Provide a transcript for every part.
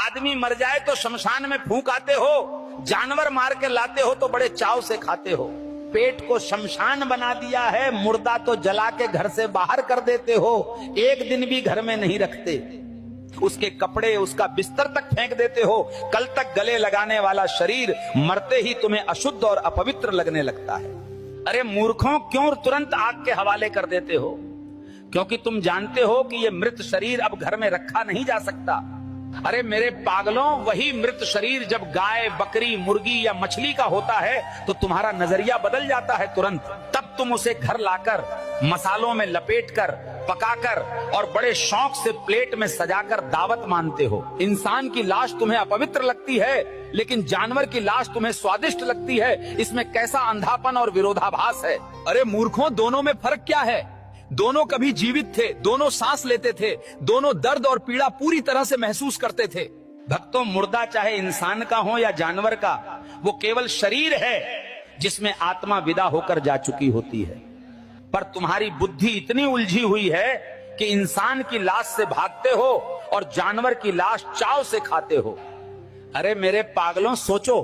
आदमी मर जाए तो शमशान में फूंक आते हो, जानवर मार के लाते हो तो बड़े चाव से खाते हो। पेट को शमशान बना दिया है, मुर्दा तो जला के घर से बाहर कर देते हो, एक दिन भी घर में नहीं रखते। उसके कपड़े, उसका बिस्तर तक फेंक देते हो। कल तक गले लगाने वाला शरीर मरते ही तुम्हें अशुद्ध और अपवित्र लगने लगता है। अरे मूर्खों, क्यों तुरंत आग के हवाले कर देते हो? क्योंकि तुम जानते हो कि यह मृत शरीर अब घर में रखा नहीं जा सकता। अरे मेरे पागलों, वही मृत शरीर जब गाय, बकरी, मुर्गी या मछली का होता है तो तुम्हारा नजरिया बदल जाता है तुरंत। तब तुम उसे घर लाकर मसालों में लपेटकर, पकाकर और बड़े शौक से प्लेट में सजाकर दावत मानते हो। इंसान की लाश तुम्हें अपवित्र लगती है, लेकिन जानवर की लाश तुम्हें स्वादिष्ट लगती है। इसमें कैसा अंधापन और विरोधाभास है। अरे मूर्खों, दोनों में फर्क क्या है? दोनों कभी जीवित थे, दोनों सांस लेते थे, दोनों दर्द और पीड़ा पूरी तरह से महसूस करते थे। भक्तों, मुर्दा चाहे इंसान का हो या जानवर का, वो केवल शरीर है जिसमें आत्मा विदा होकर जा चुकी होती है। पर तुम्हारी बुद्धि इतनी उलझी हुई है कि इंसान की लाश से भागते हो और जानवर की लाश चाव से खाते हो। अरे मेरे पागलों, सोचो,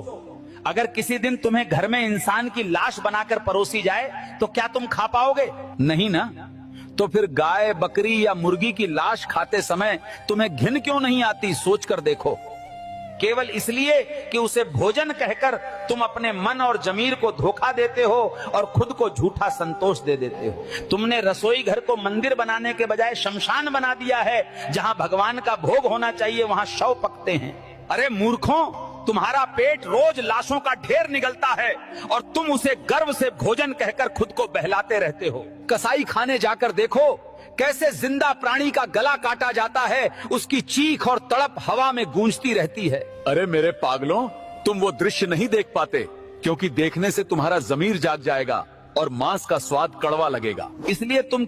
अगर किसी दिन तुम्हें घर में इंसान की लाश बनाकर परोसी जाए तो क्या तुम खा पाओगे? नहीं ना। तो फिर गाय, बकरी या मुर्गी की लाश खाते समय तुम्हें घिन क्यों नहीं आती? सोच कर देखो। केवल इसलिए कि उसे भोजन कहकर तुम अपने मन और जमीर को धोखा देते हो और खुद को झूठा संतोष दे देते हो। तुमने रसोई घर को मंदिर बनाने के बजाय शमशान बना दिया है। जहां भगवान का भोग होना चाहिए वहां शव पकते हैं। अरे मूर्खों, तुम्हारा पेट रोज लाशों का ढेर निगलता है और तुम उसे गर्व से भोजन कहकर खुद को बहलाते रहते हो। कसाई खाने जाकर देखो कैसे जिंदा प्राणी का गला काटा जाता है, उसकी चीख और तड़प हवा में गूंजती रहती है। अरे मेरे पागलों, तुम वो दृश्य नहीं देख पाते क्योंकि देखने से तुम्हारा जमीर जाग जाएगा और मांस का स्वाद कड़वा लगेगा। इसलिए तुम